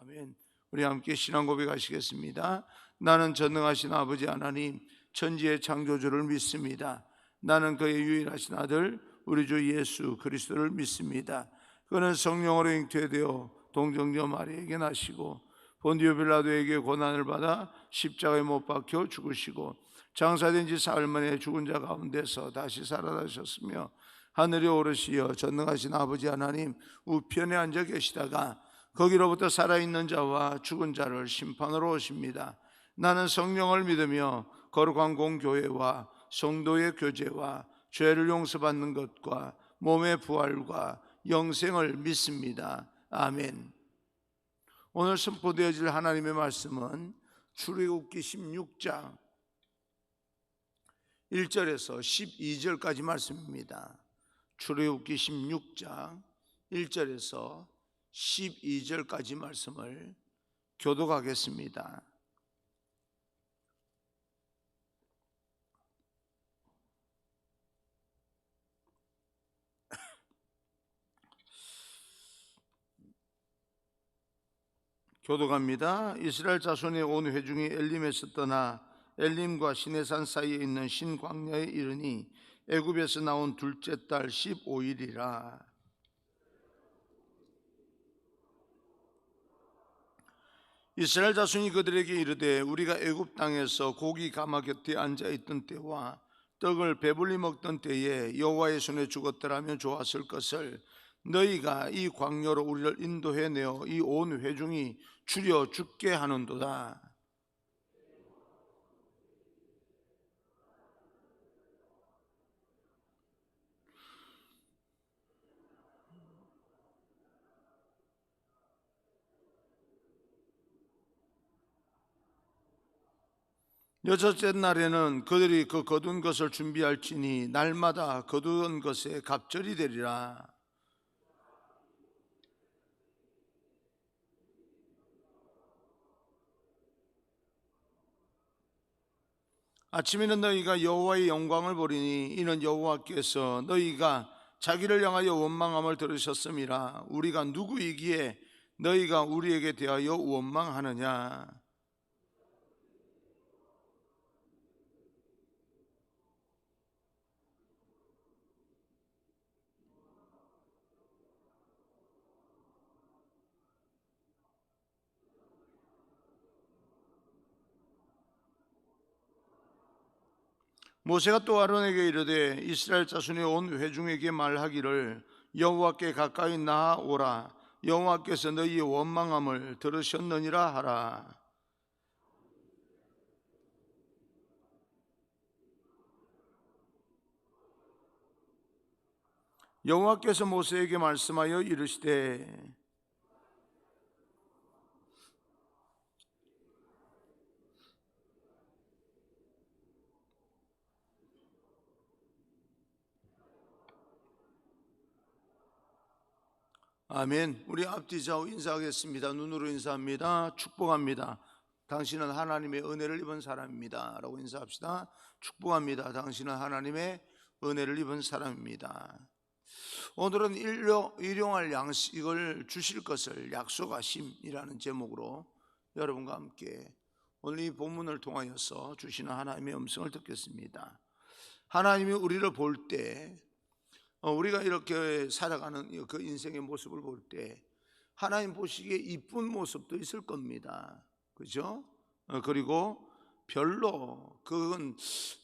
아멘. 우리 함께 신앙 고백하시겠습니다. 나는 전능하신 아버지 하나님, 천지의 창조주를 믿습니다. 나는 그의 유일하신 아들 우리 주 예수 그리스도를 믿습니다. 그는 성령으로 잉태되어 동정녀 마리에게 나시고 본디오 빌라도에게 고난을 받아 십자가에 못 박혀 죽으시고 장사된 지 사흘 만에 죽은 자 가운데서 다시 살아나셨으며 하늘에 오르시어 전능하신 아버지 하나님 우편에 앉아 계시다가 거기로부터 살아있는 자와 죽은 자를 심판으로 오십니다. 나는 성령을 믿으며 거룩한 공교회와 성도의 교제와 죄를 용서받는 것과 몸의 부활과 영생을 믿습니다. 아멘. 오늘 선포되어질 하나님의 말씀은 출애굽기 16장 1절에서 12절까지 말씀입니다. 출애굽기 16장 1절에서 12절까지 말씀을 교독하겠습니다. 교독합니다. 이스라엘 자손의 온 회중이 엘림에서 떠나 엘림과 시내산 사이에 있는 신광야에 이르니 애굽에서 나온 둘째 달 15일이라. 이스라엘 자손이 그들에게 이르되 우리가 애굽 땅에서 고기 가마 곁에 앉아 있던 때와 떡을 배불리 먹던 때에 여호와의 손에 죽었더라면 좋았을 것을 너희가 이 광야로 우리를 인도해 내어 이 온 회중이 줄여 죽게 하는도다. 여섯째 날에는 그들이 그 거둔 것을 준비할지니 날마다 거둔 것에 갑절이 되리라. 아침에는 너희가 여호와의 영광을 보리니 이는 여호와께서 너희가 자기를 향하여 원망함을 들으셨음이라. 우리가 누구이기에 너희가 우리에게 대하여 원망하느냐. 모세가 또 아론에게 이르되 이스라엘 자손의 온 회중에게 말하기를 여호와께 가까이 나아오라. 여호와께서 너희의 원망함을 들으셨느니라 하라. 여호와께서 모세에게 말씀하여 이르시되 아멘. 우리 앞뒤 좌우 인사하겠습니다. 눈으로 인사합니다. 축복합니다. 당신은 하나님의 은혜를 입은 사람입니다 라고 인사합시다. 축복합니다. 당신은 하나님의 은혜를 입은 사람입니다. 오늘은 일용할 양식을 주실 것을 약속하심이라는 제목으로 여러분과 함께 오늘 이 본문을 통하여서 주시는 하나님의 음성을 듣겠습니다. 하나님이 우리를 볼 때 우리가 이렇게 살아가는 그 인생의 모습을 볼 때 하나님 보시기에 이쁜 모습도 있을 겁니다. 그죠? 그리고 별로 그건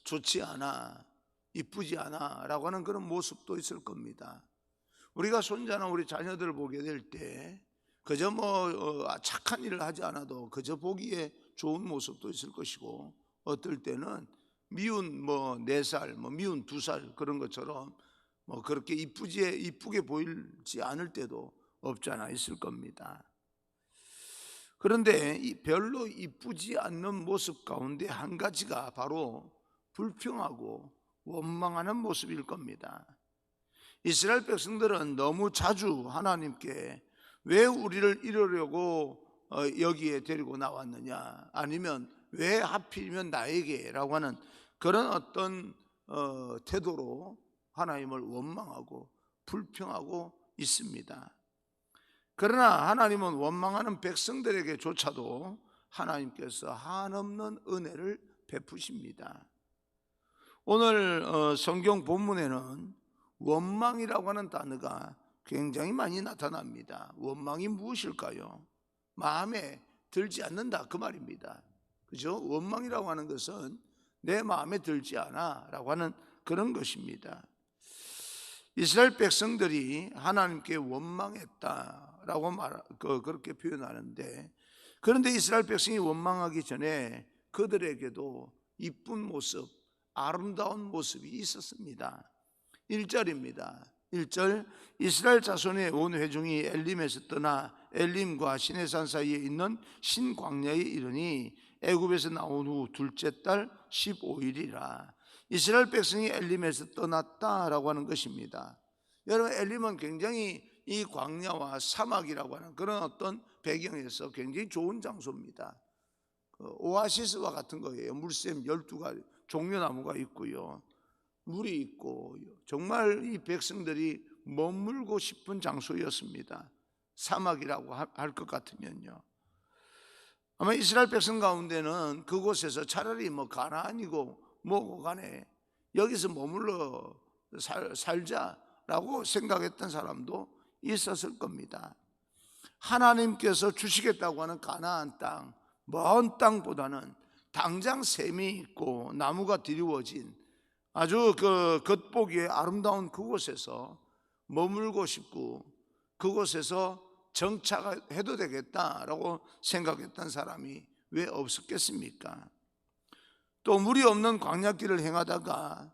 좋지 않아, 이쁘지 않아 라고 하는 그런 모습도 있을 겁니다. 우리가 손자나 우리 자녀들을 보게 될 때 그저 착한 일을 하지 않아도 그저 보기에 좋은 모습도 있을 것이고 어떨 때는 미운 4살, 미운 2살 그런 것처럼 그렇게 이쁘게 보이지 않을 때도 없잖아 있을 겁니다. 그런데 이 별로 이쁘지 않는 모습 가운데 한 가지가 바로 불평하고 원망하는 모습일 겁니다. 이스라엘 백성들은 너무 자주 하나님께 왜 우리를 이러려고 여기에 데리고 나왔느냐, 아니면 왜 하필이면 나에게 라고 하는 그런 어떤 태도로 하나님을 원망하고 불평하고 있습니다. 그러나 하나님은 원망하는 백성들에게조차도 하나님께서 한없는 은혜를 베푸십니다. 오늘 성경 본문에는 원망이라고 하는 단어가 굉장히 많이 나타납니다. 원망이 무엇일까요? 마음에 들지 않는다, 그 말입니다. 그죠? 원망이라고 하는 것은 내 마음에 들지 않아 라고 하는 그런 것입니다. 이스라엘 백성들이 하나님께 원망했다라고 그렇게 표현하는데, 그런데 이스라엘 백성이 원망하기 전에 그들에게도 이쁜 모습, 아름다운 모습이 있었습니다. 1절입니다. 1절, 이스라엘 자손의 온 회중이 엘림에서 떠나 엘림과 시내산 사이에 있는 신광야에 이르니 애굽에서 나온 후 둘째 달 15일이라. 이스라엘 백성이 엘림에서 떠났다라고 하는 것입니다. 여러분, 엘림은 굉장히 이 광야와 사막이라고 하는 그런 어떤 배경에서 굉장히 좋은 장소입니다. 오아시스와 같은 거예요. 물샘 12가지 종려나무가 있고요, 물이 있고, 정말 이 백성들이 머물고 싶은 장소였습니다. 사막이라고 할 것 같으면요. 아마 이스라엘 백성 가운데는 그곳에서 차라리 가나안이고 뭐고 간에 여기서 머물러 살자라고 생각했던 사람도 있었을 겁니다. 하나님께서 주시겠다고 하는 가나안 땅, 먼 땅보다는 당장 샘이 있고 나무가 드리워진 아주 겉보기에 아름다운 그곳에서 머물고 싶고 그곳에서 정착해도 되겠다라고 생각했던 사람이 왜 없었겠습니까? 또 물이 없는 광야길을 행하다가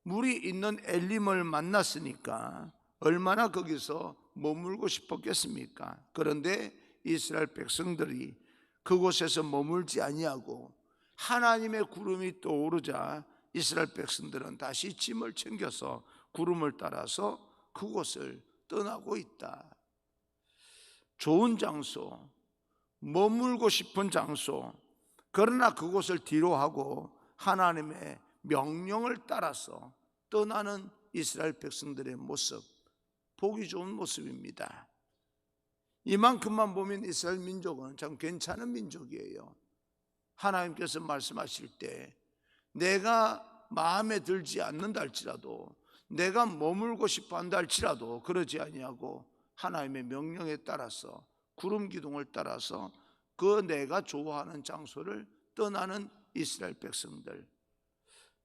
물이 있는 엘림을 만났으니까 얼마나 거기서 머물고 싶었겠습니까? 그런데 이스라엘 백성들이 그곳에서 머물지 아니하고 하나님의 구름이 떠오르자 이스라엘 백성들은 다시 짐을 챙겨서 구름을 따라서 그곳을 떠나고 있다. 좋은 장소, 머물고 싶은 장소, 그러나 그곳을 뒤로하고 하나님의 명령을 따라서 떠나는 이스라엘 백성들의 모습, 보기 좋은 모습입니다. 이만큼만 보면 이스라엘 민족은 참 괜찮은 민족이에요. 하나님께서 말씀하실 때 내가 마음에 들지 않는다 할지라도, 내가 머물고 싶어 한다 할지라도 그러지 아니하고 하나님의 명령에 따라서 구름 기둥을 따라서 그 내가 좋아하는 장소를 떠나는 이스라엘 백성들,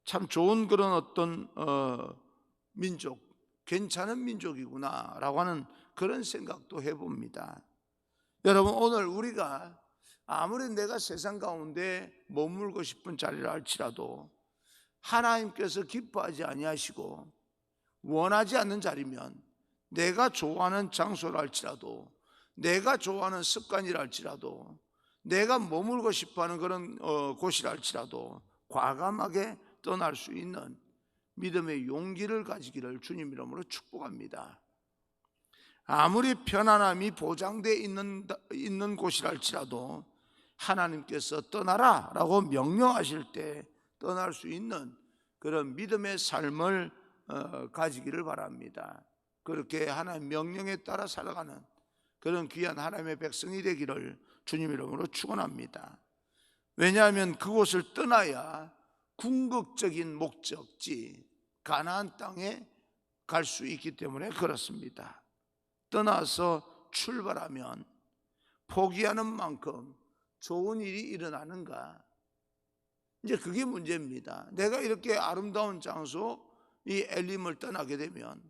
참 좋은 그런 어떤 민족, 괜찮은 민족이구나라고 하는 그런 생각도 해봅니다. 여러분, 오늘 우리가 아무리 내가 세상 가운데 머물고 싶은 자리를 할지라도 하나님께서 기뻐하지 아니하시고 원하지 않는 자리면, 내가 좋아하는 장소를 할지라도, 내가 좋아하는 습관이라 할지라도, 내가 머물고 싶어하는 그런 곳이라 할지라도 과감하게 떠날 수 있는 믿음의 용기를 가지기를 주님 이름으로 축복합니다. 아무리 편안함이 보장되어 있는 곳이라 할지라도 하나님께서 떠나라 라고 명령하실 때 떠날 수 있는 그런 믿음의 삶을 가지기를 바랍니다. 그렇게 하나님 명령에 따라 살아가는 그런 귀한 하나님의 백성이 되기를 주님 이름으로 축원합니다. 왜냐하면 그곳을 떠나야 궁극적인 목적지 가나안 땅에 갈 수 있기 때문에 그렇습니다. 떠나서 출발하면 포기하는 만큼 좋은 일이 일어나는가? 이제 그게 문제입니다. 내가 이렇게 아름다운 장소 이 엘림을 떠나게 되면,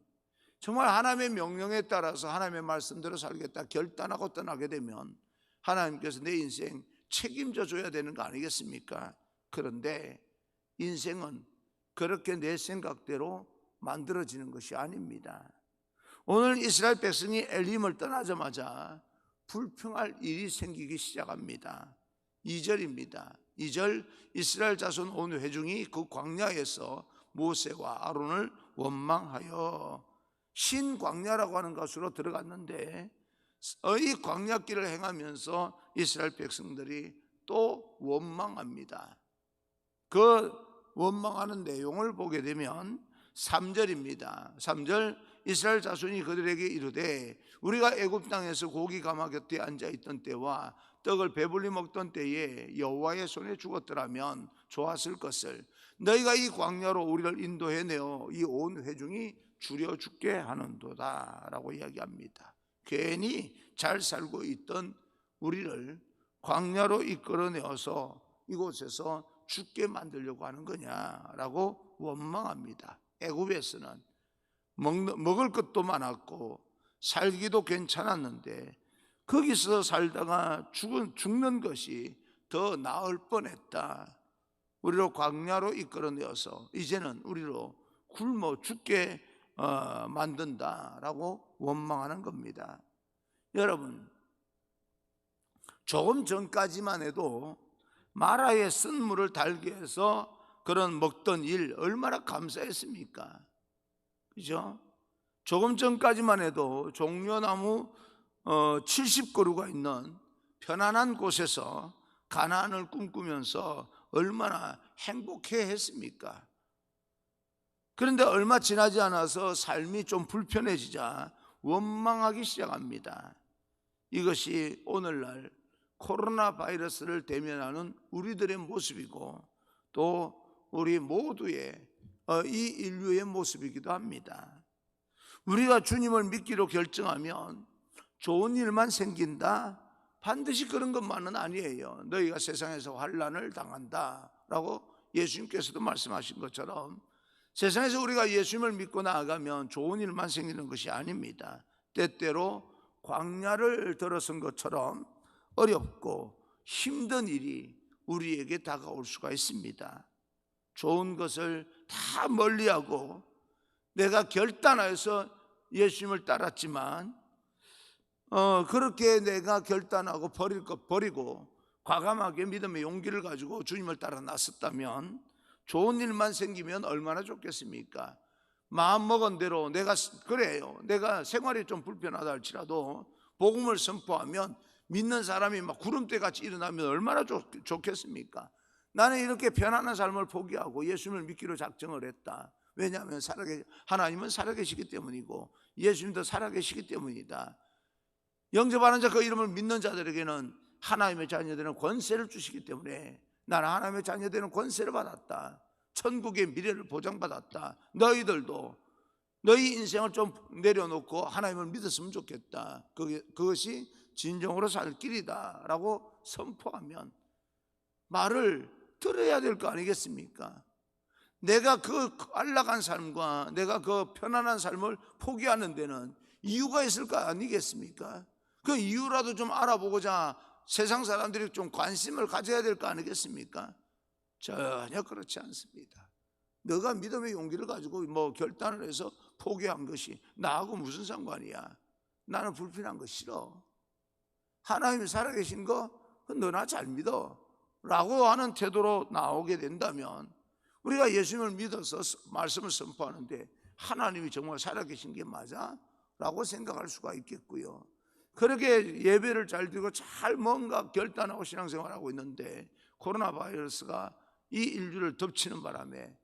정말 하나님의 명령에 따라서 하나님의 말씀대로 살겠다 결단하고 떠나게 되면 하나님께서 내 인생 책임져 줘야 되는 거 아니겠습니까? 그런데 인생은 그렇게 내 생각대로 만들어지는 것이 아닙니다. 오늘 이스라엘 백성이 엘림을 떠나자마자 불평할 일이 생기기 시작합니다. 2절입니다. 2절, 이스라엘 자손 온 회중이 그 광야에서 모세와 아론을 원망하여, 신광야라고 하는 곳으로 들어갔는데 이 광야길을 행하면서 이스라엘 백성들이 또 원망합니다. 그 원망하는 내용을 보게 되면 3절입니다. 3절, 이스라엘 자손이 그들에게 이르되 우리가 애굽 땅에서 고기 가마 곁에 앉아 있던 때와 떡을 배불리 먹던 때에 여호와의 손에 죽었더라면 좋았을 것을 너희가 이 광야로 우리를 인도해내어 이 온 회중이 줄여 죽게 하는도다 라고 이야기합니다. 괜히 잘 살고 있던 우리를 광야로 이끌어내어서 이곳에서 죽게 만들려고 하는 거냐라고 원망합니다. 애굽에서는 먹을 것도 많았고 살기도 괜찮았는데 거기서 살다가 죽는 것이 더 나을 뻔했다. 우리로 광야로 이끌어내어서 이제는 우리로 굶어 죽게 만든다라고 원망하는 겁니다. 여러분, 조금 전까지만 해도 마라에 쓴물을 달게 해서 그런 먹던 일 얼마나 감사했습니까? 그죠? 조금 전까지만 해도 종려나무 70그루가 있는 편안한 곳에서 가나안을 꿈꾸면서 얼마나 행복해 했습니까? 그런데 얼마 지나지 않아서 삶이 좀 불편해지자 원망하기 시작합니다. 이것이 오늘날 코로나 바이러스를 대면하는 우리들의 모습이고 또 우리 모두의 이 인류의 모습이기도 합니다. 우리가 주님을 믿기로 결정하면 좋은 일만 생긴다? 반드시 그런 것만은 아니에요. 너희가 세상에서 환난을 당한다 라고 예수님께서도 말씀하신 것처럼 세상에서 우리가 예수님을 믿고 나아가면 좋은 일만 생기는 것이 아닙니다. 때때로 광야를 들어선 것처럼 어렵고 힘든 일이 우리에게 다가올 수가 있습니다. 좋은 것을 다 멀리하고 내가 결단하여서 예수님을 따랐지만 그렇게 내가 결단하고 버릴 것 버리고 과감하게 믿음의 용기를 가지고 주님을 따라 나섰다면 좋은 일만 생기면 얼마나 좋겠습니까? 마음먹은 대로 내가 생활이 좀 불편하다 할지라도 복음을 선포하면 믿는 사람이 막 구름대같이 일어나면 얼마나 좋겠습니까? 나는 이렇게 편안한 삶을 포기하고 예수님을 믿기로 작정을 했다. 왜냐하면 하나님은 살아계시기 때문이고 예수님도 살아계시기 때문이다. 영접하는 자 그 이름을 믿는 자들에게는 하나님의 자녀되는 권세를 주시기 때문에 나는 하나님의 자녀되는 권세를 받았다. 천국의 미래를 보장받았다. 너희들도 너희 인생을 좀 내려놓고 하나님을 믿었으면 좋겠다. 그것이 진정으로 살 길이다 라고 선포하면 말을 들어야 될 거 아니겠습니까? 내가 그 안락한 삶과 내가 그 편안한 삶을 포기하는 데는 이유가 있을 거 아니겠습니까? 그 이유라도 좀 알아보고자 세상 사람들이 좀 관심을 가져야 될 거 아니겠습니까? 전혀 그렇지 않습니다. 너가 믿음의 용기를 가지고 결단을 해서 포기한 것이 나하고 무슨 상관이야? 나는 불편한 거 싫어. 하나님이 살아계신 거 너나 잘 믿어 라고 하는 태도로 나오게 된다면 우리가 예수님을 믿어서 말씀을 선포하는데 하나님이 정말 살아계신 게 맞아? 라고 생각할 수가 있겠고요. 그렇게 예배를 잘 드리고 잘 뭔가 결단하고 신앙생활하고 있는데 코로나 바이러스가 이 인류를 덮치는 바람에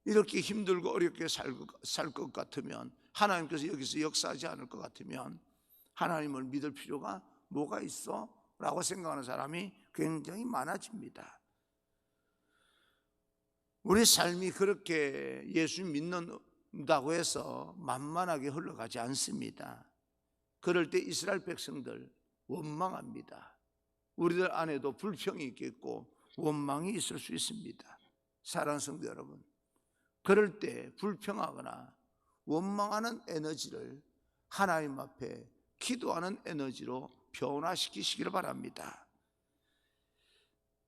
이렇게 힘들고 어렵게 살 것 같으면 하나님께서 여기서 역사하지 않을 것 같으면 하나님을 믿을 필요가 뭐가 있어? 라고 생각하는 사람이 굉장히 많아집니다. 우리 삶이 그렇게 예수 믿는다고 해서 만만하게 흘러가지 않습니다. 그럴 때 이스라엘 백성들 원망합니다. 우리들 안에도 불평이 있겠고 원망이 있을 수 있습니다. 사랑하는 성도 여러분, 그럴 때 불평하거나 원망하는 에너지를 하나님 앞에 기도하는 에너지로 변화시키시기를 바랍니다.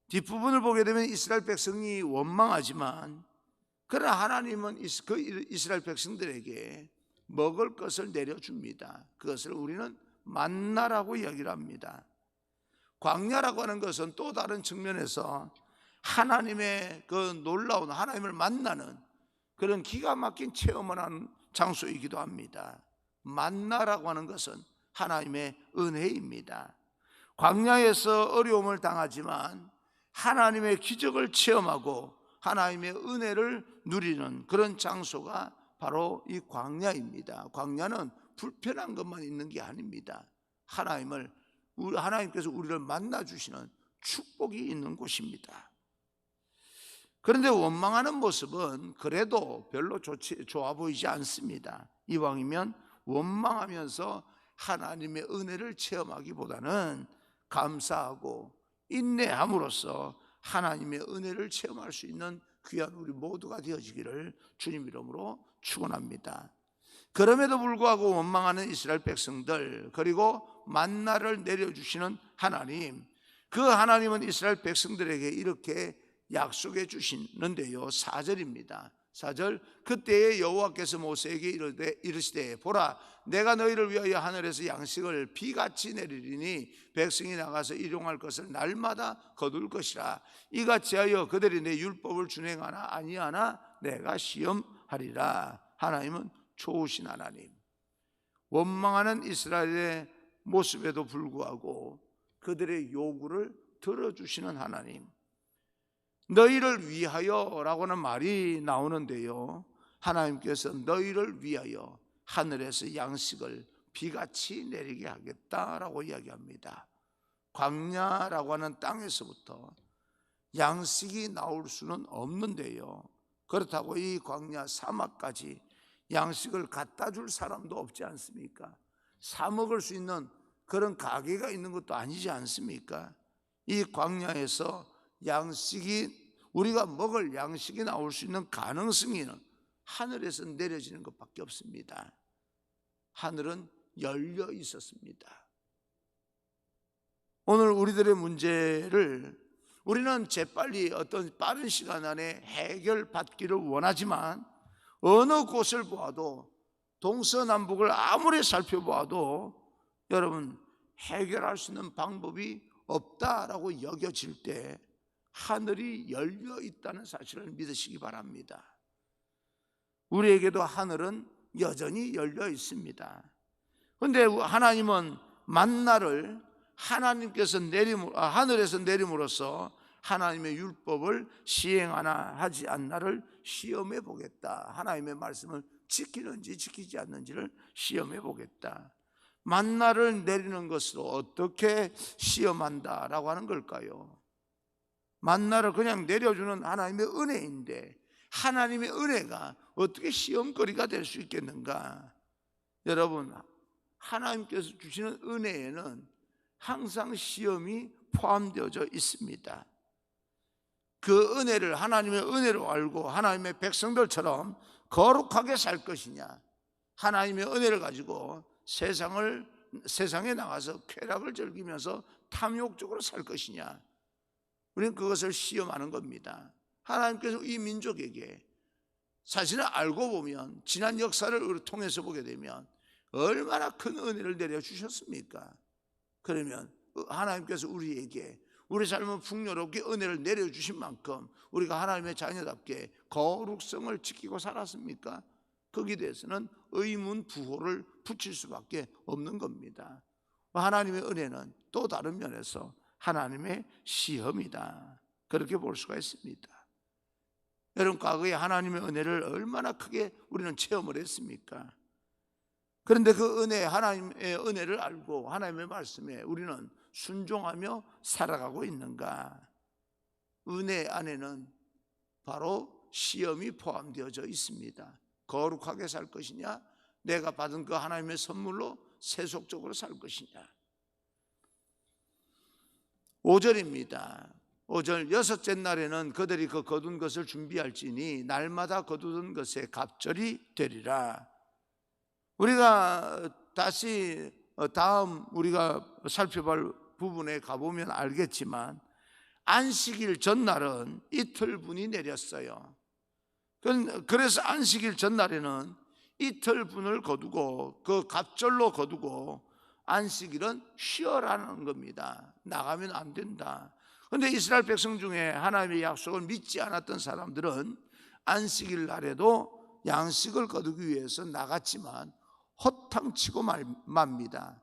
뒷부분을 보게 되면 이스라엘 백성이 원망하지만 그러나 하나님은 그 이스라엘 백성들에게 먹을 것을 내려줍니다. 그것을 우리는 만나라고 이야기를 합니다. 광야라고 하는 것은 또 다른 측면에서 하나님의 그 놀라운 하나님을 만나는 그런 기가 막힌 체험을 하는 장소이기도 합니다. 만나라고 하는 것은 하나님의 은혜입니다. 광야에서 어려움을 당하지만 하나님의 기적을 체험하고 하나님의 은혜를 누리는 그런 장소가 바로 이 광야입니다. 광야는 불편한 것만 있는 게 아닙니다. 하나님께서 우리를 만나 주시는 축복이 있는 곳입니다. 그런데 원망하는 모습은 그래도 별로 좋아 보이지 않습니다. 이왕이면 원망하면서 하나님의 은혜를 체험하기보다는 감사하고 인내함으로써 하나님의 은혜를 체험할 수 있는 귀한 우리 모두가 되어지기를 주님 이름으로 축원합니다. 그럼에도 불구하고 원망하는 이스라엘 백성들, 그리고 만나를 내려주시는 하나님, 그 하나님은 이스라엘 백성들에게 이렇게 약속해 주시는데요, 4절입니다. 4절, 그때에 여호와께서 모세에게 이르시되 보라, 내가 너희를 위하여 하늘에서 양식을 비같이 내리리니 백성이 나가서 일용할 것을 날마다 거둘 것이라. 이같이 하여 그들이 내 율법을 준행하나 아니하나 내가 시험하리라. 하나님은 좋으신 하나님, 원망하는 이스라엘의 모습에도 불구하고 그들의 요구를 들어주시는 하나님, 너희를 위하여 라고는 말이 나오는데요, 하나님께서 너희를 위하여 하늘에서 양식을 비같이 내리게 하겠다라고 이야기합니다. 광야라고 하는 땅에서부터 양식이 나올 수는 없는데요, 그렇다고 이 광야 사막까지 양식을 갖다 줄 사람도 없지 않습니까? 사 먹을 수 있는 그런 가게가 있는 것도 아니지 않습니까? 이 광야에서 우리가 먹을 양식이 나올 수 있는 가능성이는 하늘에서 내려지는 것밖에 없습니다. 하늘은 열려 있었습니다. 오늘 우리들의 문제를 우리는 재빨리 어떤 빠른 시간 안에 해결받기를 원하지만 어느 곳을 보아도, 동서남북을 아무리 살펴보아도 여러분 해결할 수 있는 방법이 없다라고 여겨질 때 하늘이 열려 있다는 사실을 믿으시기 바랍니다. 우리에게도 하늘은 여전히 열려 있습니다. 그런데 하나님은 만나를 하늘에서 내림으로써 하나님의 율법을 시행하나 하지 않나를 시험해 보겠다. 하나님의 말씀을 지키는지 지키지 않는지를 시험해 보겠다. 만나를 내리는 것으로 어떻게 시험한다라고 하는 걸까요? 만나를 그냥 내려주는 하나님의 은혜인데 하나님의 은혜가 어떻게 시험거리가 될 수 있겠는가? 여러분, 하나님께서 주시는 은혜에는 항상 시험이 포함되어져 있습니다. 그 은혜를 하나님의 은혜로 알고 하나님의 백성들처럼 거룩하게 살 것이냐, 하나님의 은혜를 가지고 세상에 나가서 쾌락을 즐기면서 탐욕적으로 살 것이냐, 우리는 그것을 시험하는 겁니다. 하나님께서 이 민족에게 사실은 알고 보면 지난 역사를 통해서 보게 되면 얼마나 큰 은혜를 내려주셨습니까? 그러면 하나님께서 우리에게 우리 삶은 풍요롭게 은혜를 내려주신 만큼 우리가 하나님의 자녀답게 거룩성을 지키고 살았습니까? 거기에 대해서는 의문 부호를 붙일 수밖에 없는 겁니다. 하나님의 은혜는 또 다른 면에서 하나님의 시험이다, 그렇게 볼 수가 있습니다. 여러분, 과거에 하나님의 은혜를 얼마나 크게 우리는 체험을 했습니까? 그런데 그 하나님의 은혜를 알고 하나님의 말씀에 우리는 순종하며 살아가고 있는가? 은혜 안에는 바로 시험이 포함되어져 있습니다. 거룩하게 살 것이냐, 내가 받은 그 하나님의 선물로 세속적으로 살 것이냐. 5절입니다. 5절, 여섯째 날에는 그들이 그 거둔 것을 준비할지니 날마다 거두던 것에 갑절이 되리라. 우리가 다시 다음 우리가 살펴볼 부분에 가보면 알겠지만 안식일 전날은 이틀분이 내렸어요. 그래서 안식일 전날에는 이틀분을 거두고 그 갑절로 거두고 안식일은 쉬어라는 겁니다. 나가면 안 된다. 그런데 이스라엘 백성 중에 하나님의 약속을 믿지 않았던 사람들은 안식일 날에도 양식을 거두기 위해서 나갔지만 허탕치고 맙니다.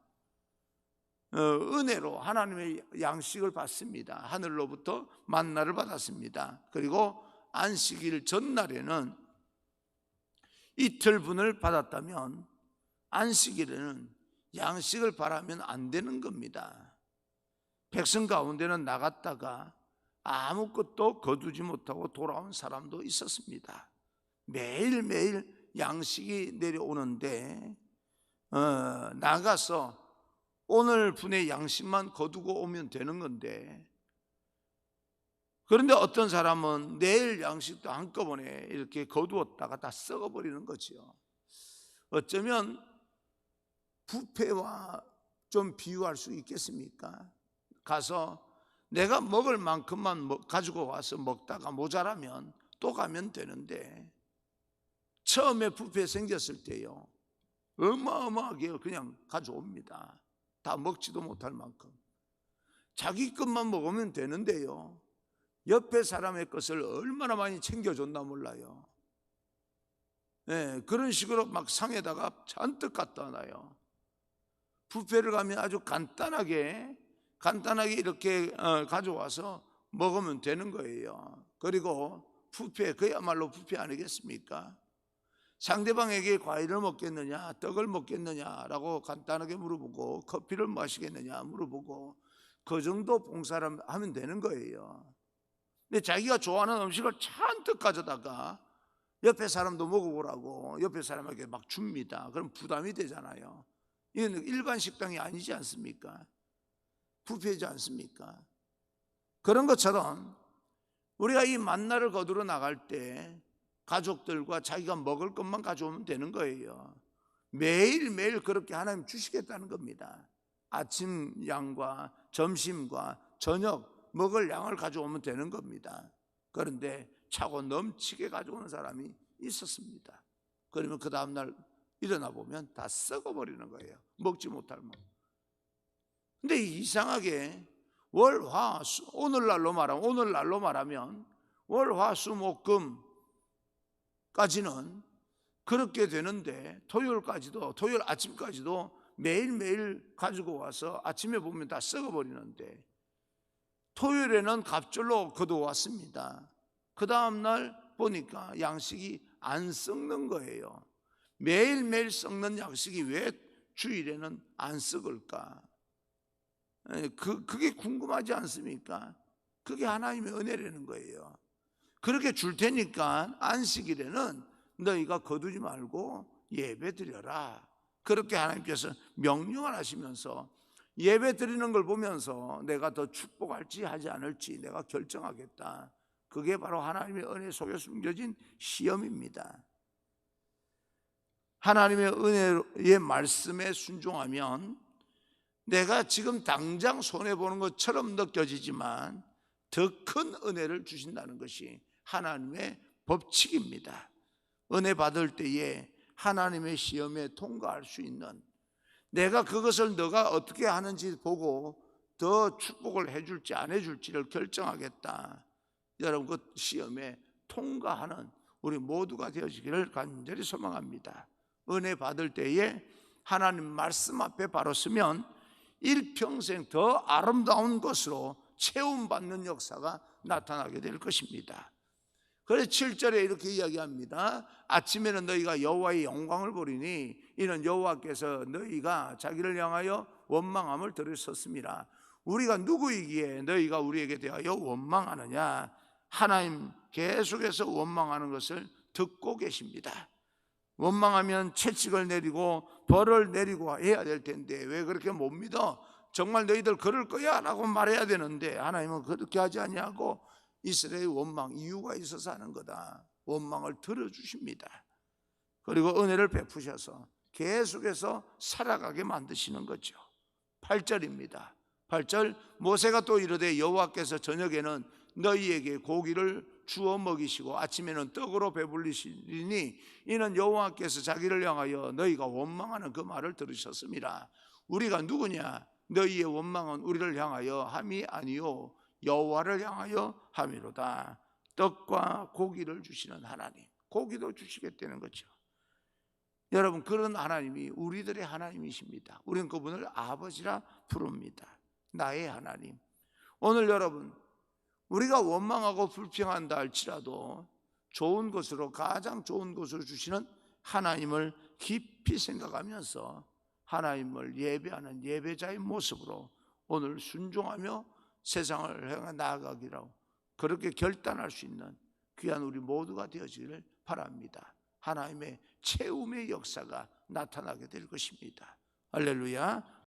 은혜로 하나님의 양식을 받습니다. 하늘로부터 만나를 받았습니다. 그리고 안식일 전날에는 이틀분을 받았다면 안식일에는 양식을 바라면 안 되는 겁니다. 백성 가운데는 나갔다가 아무것도 거두지 못하고 돌아온 사람도 있었습니다. 매일매일 양식이 내려오는데 나가서 오늘 분의 양식만 거두고 오면 되는 건데, 그런데 어떤 사람은 내일 양식도 한꺼번에 이렇게 거두었다가 다 썩어버리는 거죠. 어쩌면 뷔페와 좀 비유할 수 있겠습니까? 가서 내가 먹을 만큼만 가지고 와서 먹다가 모자라면 또 가면 되는데, 처음에 뷔페 생겼을 때요, 어마어마하게 그냥 가져옵니다. 다 먹지도 못할 만큼. 자기 것만 먹으면 되는데요, 옆에 사람의 것을 얼마나 많이 챙겨줬나 몰라요. 그런 식으로 막 상에다가 잔뜩 갖다 놔요. 뷔페를 가면 아주 간단하게 이렇게 가져와서 먹으면 되는 거예요. 그리고 뷔페, 그야말로 뷔페 아니겠습니까? 상대방에게 과일을 먹겠느냐, 떡을 먹겠느냐라고 간단하게 물어보고, 커피를 마시겠느냐 물어보고, 그 정도 봉사를 하면 되는 거예요. 근데 자기가 좋아하는 음식을 잔뜩 가져다가 옆에 사람도 먹어보라고 옆에 사람에게 막 줍니다. 그럼 부담이 되잖아요. 이건 일반 식당이 아니지 않습니까? 뷔페이지 않습니까? 그런 것처럼 우리가 이 만나를 거두러 나갈 때 가족들과 자기가 먹을 것만 가져오면 되는 거예요. 매일매일 그렇게 하나님 주시겠다는 겁니다. 아침 양과 점심과 저녁 먹을 양을 가져오면 되는 겁니다. 그런데 차고 넘치게 가져오는 사람이 있었습니다. 그러면 그 다음날 일어나 보면 다 썩어버리는 거예요. 먹지 못할 만큼. 근데 이상하게 오늘날로 말하면 월, 화, 수, 목, 금까지는 그렇게 되는데, 토요일 아침까지도 매일매일 가지고 와서 아침에 보면 다 썩어버리는데, 토요일에는 갑절로 거두어왔습니다. 그 다음날 보니까 양식이 안 썩는 거예요. 매일매일 썩는 양식이 왜 주일에는 안 썩을까? 그게 궁금하지 않습니까? 그게 하나님의 은혜라는 거예요. 그렇게 줄 테니까 안식일에는 너희가 거두지 말고 예배 드려라. 그렇게 하나님께서 명령을 하시면서 예배 드리는 걸 보면서 내가 더 축복할지 하지 않을지 내가 결정하겠다. 그게 바로 하나님의 은혜 속에 숨겨진 시험입니다. 하나님의 은혜의 말씀에 순종하면 내가 지금 당장 손해보는 것처럼 느껴지지만 더 큰 은혜를 주신다는 것이 하나님의 법칙입니다. 은혜 받을 때에 하나님의 시험에 통과할 수 있는, 내가 그것을 너가 어떻게 하는지 보고 더 축복을 해줄지 안 해줄지를 결정하겠다. 여러분, 그 시험에 통과하는 우리 모두가 되어지기를 간절히 소망합니다. 은혜 받을 때에 하나님 말씀 앞에 바로 서면 일평생 더 아름다운 것으로 채움받는 역사가 나타나게 될 것입니다. 그래서 7절에 이렇게 이야기합니다. 아침에는 너희가 여호와의 영광을 보리니 이는 여호와께서 너희가 자기를 향하여 원망함을 들으셨습니다. 우리가 누구이기에 너희가 우리에게 대하여 원망하느냐? 하나님 계속해서 원망하는 것을 듣고 계십니다. 원망하면 채찍을 내리고 벌을 내리고 해야 될 텐데 왜 그렇게 못 믿어? 정말 너희들 그럴 거야 라고 말해야 되는데 하나님은 그렇게 하지 아니하고 이스라엘의 원망, 이유가 있어서 하는 거다. 원망을 들어주십니다. 그리고 은혜를 베푸셔서 계속해서 살아가게 만드시는 거죠. 8절입니다. 8절, 모세가 또 이르되 여호와께서 저녁에는 너희에게 고기를 주어 먹이시고 아침에는 떡으로 배불리시리니 이는 여호와께서 자기를 향하여 너희가 원망하는 그 말을 들으셨습니다. 우리가 누구냐? 너희의 원망은 우리를 향하여 함이 아니요 여호와를 향하여 함이로다. 떡과 고기를 주시는 하나님, 고기도 주시겠다는 거죠. 여러분, 그런 하나님이 우리들의 하나님이십니다. 우리는 그분을 아버지라 부릅니다. 나의 하나님. 오늘 여러분, 우리가 원망하고 불평한다 할지라도 좋은 것으로, 가장 좋은 것으로 주시는 하나님을 깊이 생각하면서 하나님을 예배하는 예배자의 모습으로 오늘 순종하며 세상을 향해 나아가기로 그렇게 결단할 수 있는 귀한 우리 모두가 되어지기를 바랍니다. 하나님의 채움의 역사가 나타나게 될 것입니다. 할렐루야.